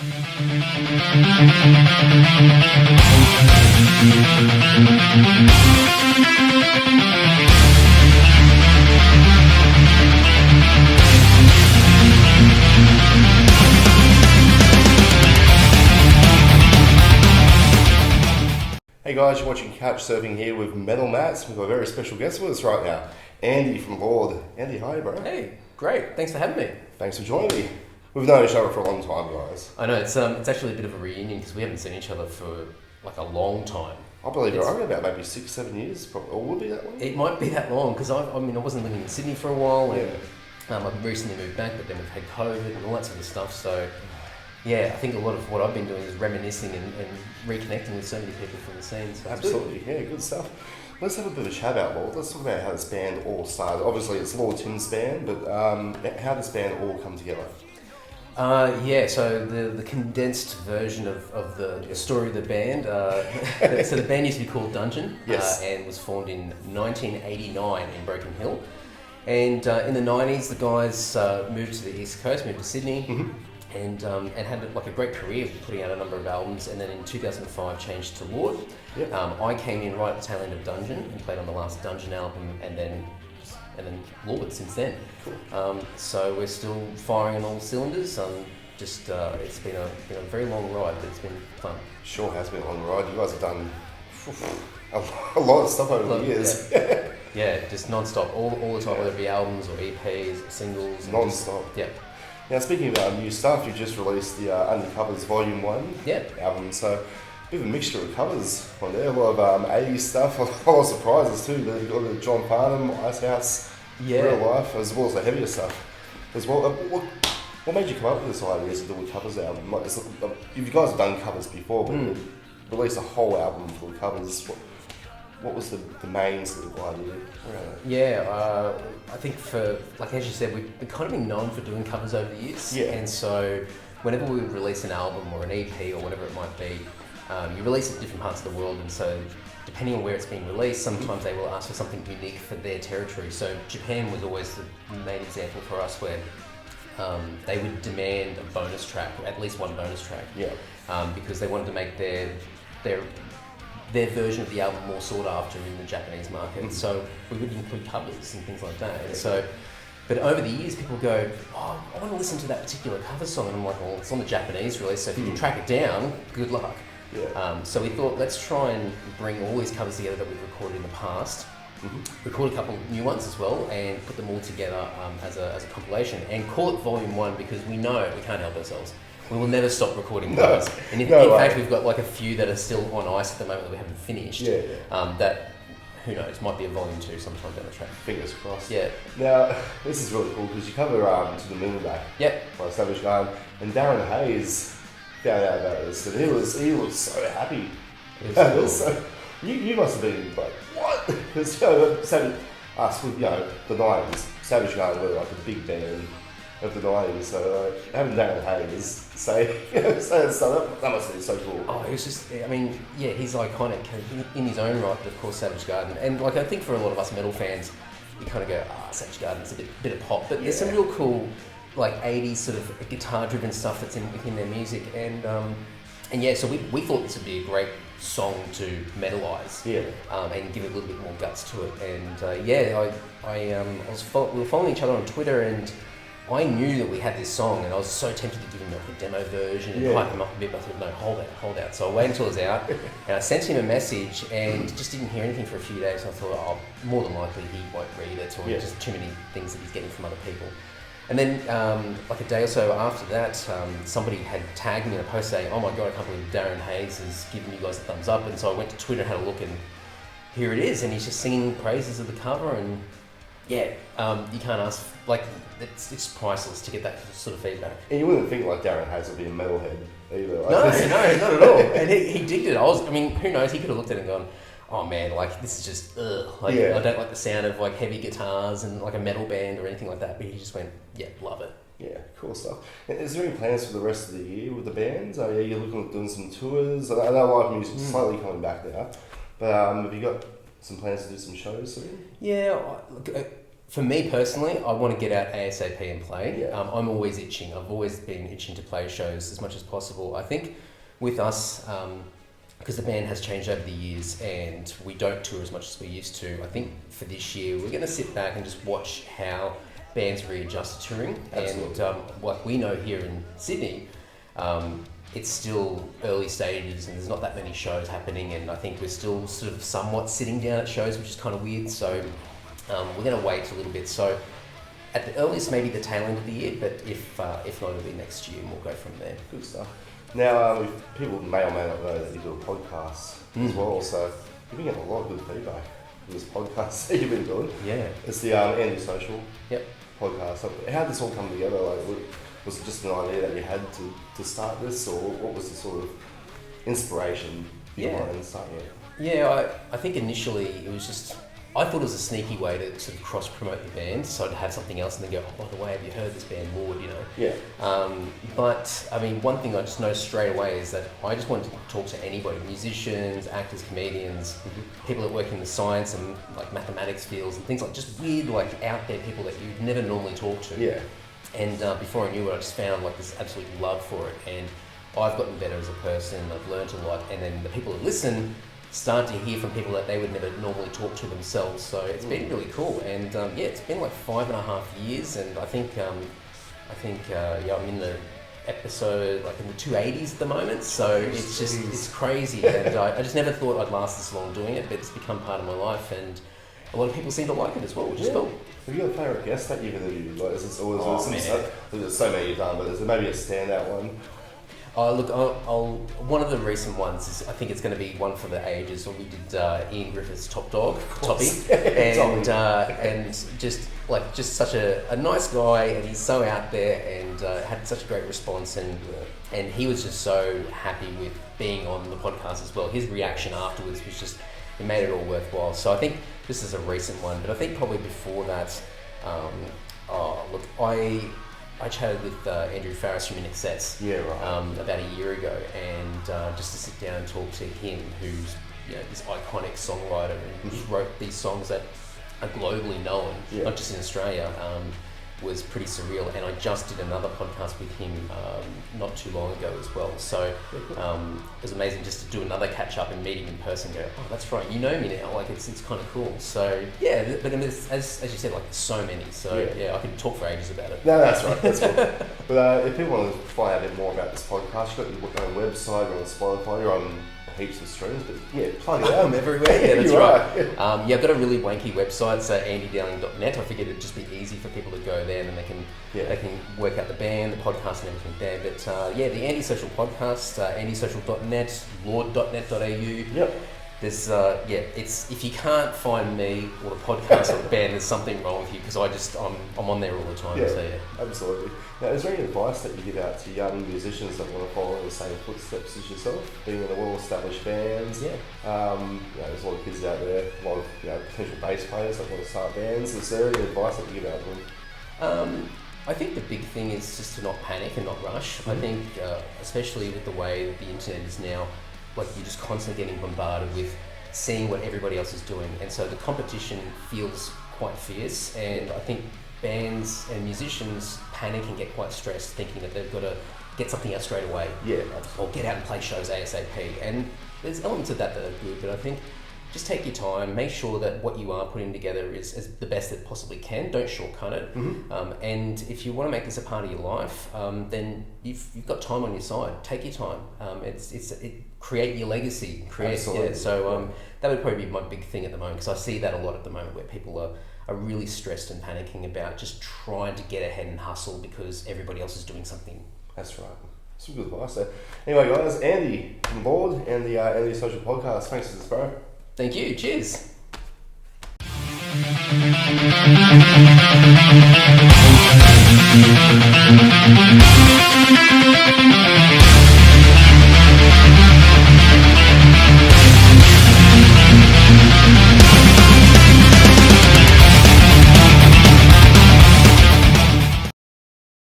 Hey guys, you're watching Couch Surfing here with Metal Mats. We've got a very special guest with us right now, Andy from Lord. Andy, hi bro. Hey, great. Thanks for having me. Thanks for joining me. We've known each other for a long time, guys. I know, it's actually a bit of a reunion because we haven't seen each other for like a long time. I believe you're right, about maybe 6-7 years, probably, or will it be that long? It might be that long because I wasn't living in Sydney for a while and Yeah. I've recently moved back, but then we've had COVID and all that sort of stuff. So yeah, I think a lot of what I've been doing is reminiscing and reconnecting with so many people from the scene. So Absolutely, yeah, good stuff. Let's have a bit of a chat about Lord. Let's talk about how this band all started. Obviously, it's Lord Tim's band, but how does this band all come together? So the condensed version of the story of the band. So the band used to be called Dungeon, Yes. and was formed in 1989 in Broken Hill. And in the 90s, the guys moved to the East Coast, moved to Sydney, and had like a great career putting out a number of albums. And then in 2005, changed to Lord. Yep. I came in right at the tail end of Dungeon and played on the last Dungeon album, and then Lord since then. Cool. So we're still firing on all cylinders. It's been a very long ride, but it's been fun. Sure has been a long ride. You guys have done a lot of stuff over the years. Yeah, just non-stop, all the time, whether it be albums or EPs, or singles. Non-stop. Yeah. Now, speaking about new stuff, you just released the Undercovers Volume 1 album, so a bit of a mixture of covers on there, a lot of 80s stuff, a lot of surprises too. You've got the John Farnham, Icehouse, Real Life, as well as the heavier stuff as well. What made you come up with this idea to do a covers album? Like, you guys have done covers before, but you released a whole album full of covers. What was the main sort of idea around it? Yeah, I think for, like as you said, we've kind of been known for doing covers over the years. Yeah. And so whenever we would release an album or an EP or whatever it might be, you release it in different parts of the world, and so depending on where it's being released, sometimes they will ask for something unique for their territory. So Japan was always the main example for us, where they would demand a bonus track, or at least one bonus track, because they wanted to make their version of the album more sought after in the Japanese market. So we would include covers and things like that. And so, but over the years, people go, "Oh, I want to listen to that particular cover song," and I'm like, "Well, it's on the Japanese release, so if you can track it down, good luck." Yeah. So we thought, let's try and bring all these covers together that we've recorded in the past, record a couple new ones as well, and put them all together as a compilation, and call it Volume 1, because we know we can't help ourselves. We will never stop recording covers. And in fact, we've got like a few that are still on ice at the moment that we haven't finished. That, who knows, might be a Volume 2 sometime down the track. Fingers crossed. Yeah. Now, this is really cool because you cover To the Moon and Back by Savage Garden, and Darren Hayes found out about this, and he was so happy. So you must have been like, what? Because us with the 90s, Savage Garden were like a big band of the 90s, so having Darren Hayes say that must be so cool. Oh, it was just, I mean, yeah, he's iconic in his own right, but of course Savage Garden, and like I think for a lot of us metal fans, you kind of go, Savage Garden's a bit of pop, but there's some real cool like 80s sort of guitar-driven stuff that's within their music, and so we thought this would be a great song to metalize, and give it a little bit more guts to it, and we were following each other on Twitter, and I knew that we had this song, and I was so tempted to give him like a demo version and hype him up a bit, but I thought, no, hold out. So I waited until it was out, and I sent him a message, and just didn't hear anything for a few days. I thought, more than likely he won't read it, or just too many things that he's getting from other people. And then, like a day or so after that, somebody had tagged me in a post saying, "Oh my God, I can't believe Darren Hayes has given you guys a thumbs up." And so I went to Twitter and had a look, and here it is, and he's just singing praises of the cover, and you can't ask, like, it's priceless to get that sort of feedback. And you wouldn't think like Darren Hayes would be a metalhead either. Like no, not at all. And he digged it. Who knows, he could have looked at it and gone, oh man, like this is just I don't like the sound of like heavy guitars and like a metal band or anything like that, but he just went, yeah, love it. Yeah, cool stuff. And is there any plans for the rest of the year with the bands? Are you looking at doing some tours? I know live music's slightly coming back now, but have you got some plans to do some shows soon? Yeah, for me personally, I want to get out ASAP and play. Yeah. I'm always itching. I've always been itching to play shows as much as possible. I think with us, because the band has changed over the years and we don't tour as much as we used to, I think for this year we're going to sit back and just watch how bands readjust to touring. Absolutely. And what we know here in Sydney, it's still early stages and there's not that many shows happening, and I think we're still sort of somewhat sitting down at shows, which is kind of weird. So we're going to wait a little bit. So at the earliest, maybe the tail end of the year, but if not, it'll be next year and we'll go from there. Good stuff. Now, people may or may not know that you do a podcast as well, so you've been getting a lot of good feedback from this podcast that you've been doing. Yeah. It's the Andy Social Yep. podcast. So how did this all come together? Like, was it just an idea that you had to start this, or what was the sort of inspiration behind starting it? Yeah, I think initially it was just, I thought it was a sneaky way to sort of cross-promote the band, so I'd have something else and then go, oh, by the way, have you heard this band Lord, you know? Yeah. But, I mean, one thing I just know straight away is that I just wanted to talk to anybody, musicians, actors, comedians, people that work in the science and, like, mathematics fields and things like just weird, like, out there people that you'd never normally talk to. Yeah. And before I knew it, I just found, like, this absolute love for it, and I've gotten better as a person, I've learned a lot, and then the people that listen start to hear from people that they would never normally talk to themselves. So it's been really cool, and it's been like 5.5 years, and I think I'm in the episode like in the 280s at the moment. So it's crazy, and I just never thought I'd last this long doing it, but it's become part of my life, and a lot of people seem to like it as well, which is cool. Have you got a favourite guest that you've interviewed? Like, is this always there's so many you've done, but is there maybe a standout one? Look, one of the recent ones is, I think it's going to be one for the ages, when we did Ian Griffith's Top Dog, Toppy, and just such a nice guy, and he's so out there, and had such a great response, and he was just so happy with being on the podcast as well. His reaction afterwards was just, it made it all worthwhile. So I think this is a recent one, but I think probably before that, I chatted with Andrew Farris from InXS about a year ago, and just to sit down and talk to him, who's this iconic songwriter and just wrote these songs that are globally known, not just in Australia, was pretty surreal. And I just did another podcast with him not too long ago as well. So it was amazing just to do another catch up and meet him in person and go, oh, that's right, you know me now. Like it's kind of cool. So yeah, but as you said, like there's so many. So I could talk for ages about it. No, that's right. That's cool. But if people want to find out a bit more about this podcast, you've got your own website, you're on Spotify, you're on heaps of streams, but plug it out. I'm everywhere. Yeah, that's right. I've got a really wanky website, so andydowling.net. I figured it'd just be easy for people to go there, and then they can work out the band, the podcast, and everything there. But the Andy Social podcast, andysocial.net, lord.net.au. Yep. There's it's, if you can't find me or the podcast or the band, there's something wrong with you, because I'm on there all the time. Absolutely. Now, is there any advice that you give out to young musicians that want to follow in the same footsteps as yourself, being in a well-established bands? There's a lot of kids out there, a lot of potential bass players that want to start bands. Is there any advice that you give out to them? I think the big thing is just to not panic and not rush. I think, especially with the way that the internet is now, like you're just constantly getting bombarded with seeing what everybody else is doing, and so the competition feels quite fierce, and I think bands and musicians panic and get quite stressed thinking that they've got to get something out straight away, or get out and play shows ASAP, and there's elements of that are good, but I think just take your time, make sure that what you are putting together is the best that possibly can. Don't shortcut it. And if you want to make this a part of your life, then you've got time on your side. Take your time. Create your legacy. That would probably be my big thing at the moment, because I see that a lot at the moment, where people are really stressed and panicking about just trying to get ahead and hustle because everybody else is doing something. That's right. Some good advice there. Anyway, guys, Andy from Board and the Andy Social Podcast. Thanks for this, bro. Thank you. Cheers.